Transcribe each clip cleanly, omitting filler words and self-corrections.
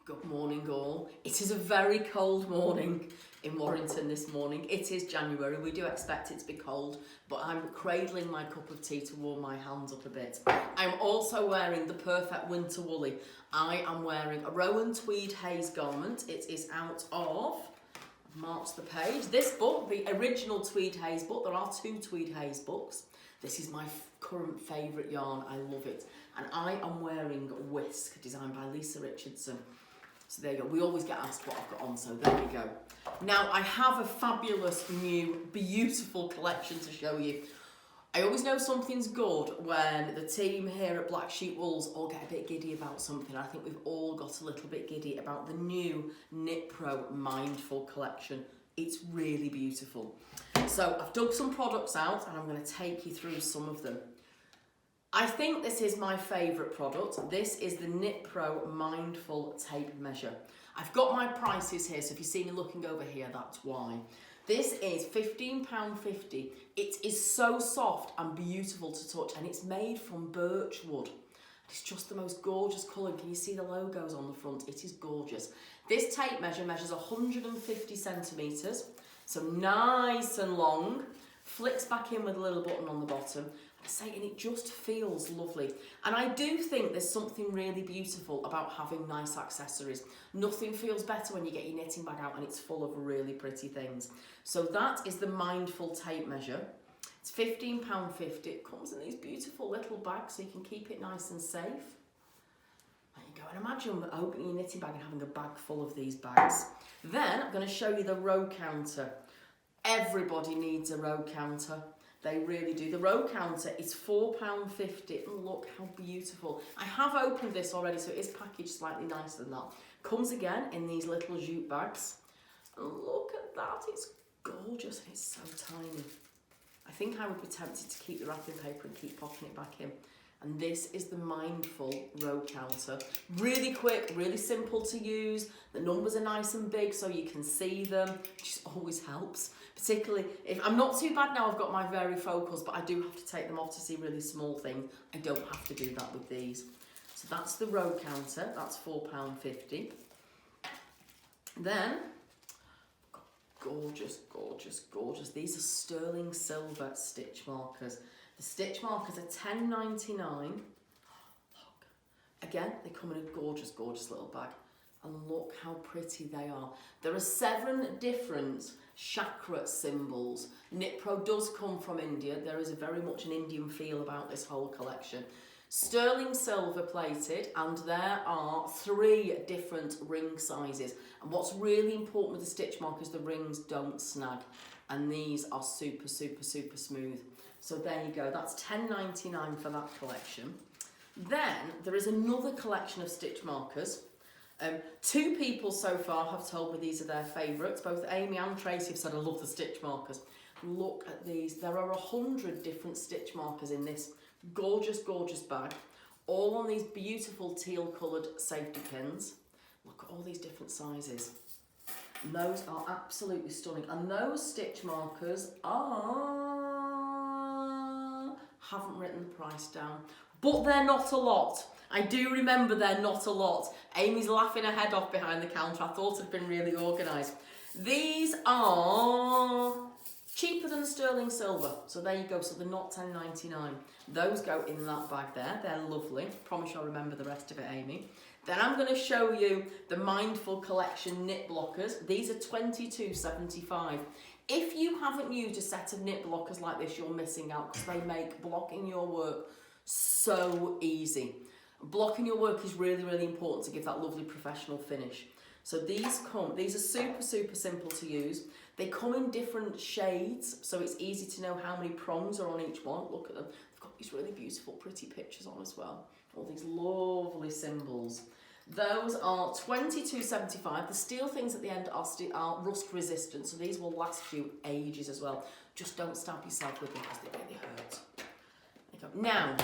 Good morning all. It is a very cold morning in Warrington this morning. It is January, we do expect it to be cold, but I'm cradling my cup of tea to warm my hands up a bit. I'm also wearing the perfect winter woolly. I am wearing a Rowan Tweed Haze garment. It is out of, I've marked the page, this book, the original Tweed Haze book. There are two Tweed Haze books. This is my current favourite yarn, I love it. And I am wearing Whisk, designed by Lisa Richardson. So there you go, we always get asked what I've got on, so there we go. Now I have a fabulous new, beautiful collection to show you. I always know something's good when the team here at Black Sheep Wools all get a bit giddy about something. I think we've all got a little bit giddy about the new KnitPro Mindful collection. It's really beautiful. So I've dug some products out and I'm going to take you through some of them. I think this is my favourite product. This is the KnitPro Mindful Tape Measure. I've got my prices here, so if you see me looking over here, that's why. This is £15.50. It is so soft and beautiful to touch, and it's made from birch wood. It's just the most gorgeous colour. Can you see the logos on the front? It is gorgeous. This tape measure measures 150 centimetres, so nice and long. Flicks back in with a little button on the bottom. And it just feels lovely. And I do think there's something really beautiful about having nice accessories. Nothing feels better when you get your knitting bag out and it's full of really pretty things. So that is the Mindful Tape Measure. It's £15.50. It comes in these beautiful little bags so you can keep it nice and safe. There you go. And imagine opening your knitting bag and having a bag full of these bags. Then I'm going to show you the row counter. Everybody needs a row counter. They really do. The row counter is £4.50. And look how beautiful. I have opened this already, so it is packaged slightly nicer than that. Comes again in these little jute bags. And look at that. It's gorgeous and it's so tiny. I think I would be tempted to keep the wrapping paper and keep popping it back in. And this is the Mindful row counter. Really quick, really simple to use. The numbers are nice and big so you can see them, which always helps. Particularly if I'm not too bad now, I've got my varifocals, but I do have to take them off to see really small things. I don't have to do that with these. So that's the row counter, that's £4.50. Then, gorgeous, gorgeous, gorgeous. These are sterling silver stitch markers. The stitch markers are £10.99. Look, again, they come in a gorgeous, gorgeous little bag. And look how pretty they are. There are 7 different chakra symbols. KnitPro does come from India. There is very much an Indian feel about this whole collection. Sterling silver plated, and there are 3 different ring sizes. And what's really important with the stitch markers, the rings don't snag. And these are super, super, super smooth. So there you go, that's £10.99 for that collection. Then there is another collection of stitch markers. 2 people so far have told me these are their favourites. Both Amy and Tracy have said I love the stitch markers. Look at these. There are 100 different stitch markers in this gorgeous, gorgeous bag. All on these beautiful teal coloured safety pins. Look at all these different sizes. And those are absolutely stunning. And those stitch markers haven't written the price down. But they're not a lot. I do remember they're not a lot. Amy's laughing her head off behind the counter. I thought it'd been really organised. These are cheaper than sterling silver. So there you go. So they're not £10.99. Those go in that bag there. They're lovely. Promise you'll remember the rest of it, Amy. Then I'm going to show you the Mindful Collection knit blockers. These are £22.75. If you haven't used a set of knit blockers like this, you're missing out because they make blocking your work so easy. Blocking your work is really, really important to give that lovely professional finish. So these are super, super simple to use. They come in different shades, so it's easy to know how many prongs are on each one. Look at them. They've got these really beautiful, pretty pictures on as well. All these lovely symbols. Those are £22.75. The steel things at the end are rust resistant, so these will last you ages as well. Just don't stab yourself with them because they really hurt. Now,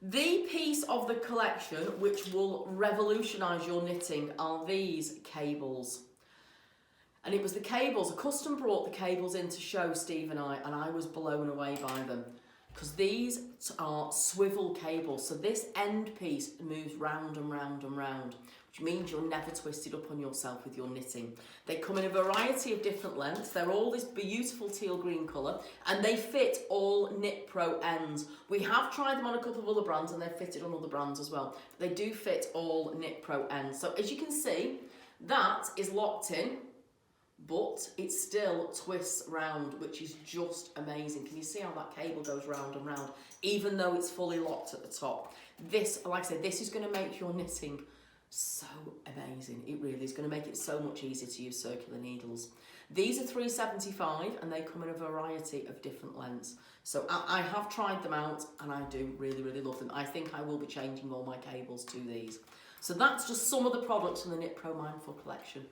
the piece of the collection which will revolutionise your knitting are these cables. And it was the cables, a custom brought the cables in to show Steve and I was blown away by them. Because these are swivel cables, so this end piece moves round and round and round, which means you're never twisted up on yourself with your knitting. They come in a variety of different lengths. They're all this beautiful teal green colour, and they fit all KnitPro ends. We have tried them on a couple of other brands and they've fitted on other brands as well. They do fit all KnitPro ends. So as you can see, that is locked in, but it still twists round, which is just amazing. Can you see how that cable goes round and round, even though it's fully locked at the top? This, like I said, this is going to make your knitting so amazing. It really is going to make it so much easier to use circular needles. These are £3.75 and they come in a variety of different lengths. So I have tried them out and I do really, really love them. I think I will be changing all my cables to these. So that's just some of the products from the KnitPro Mindful collection.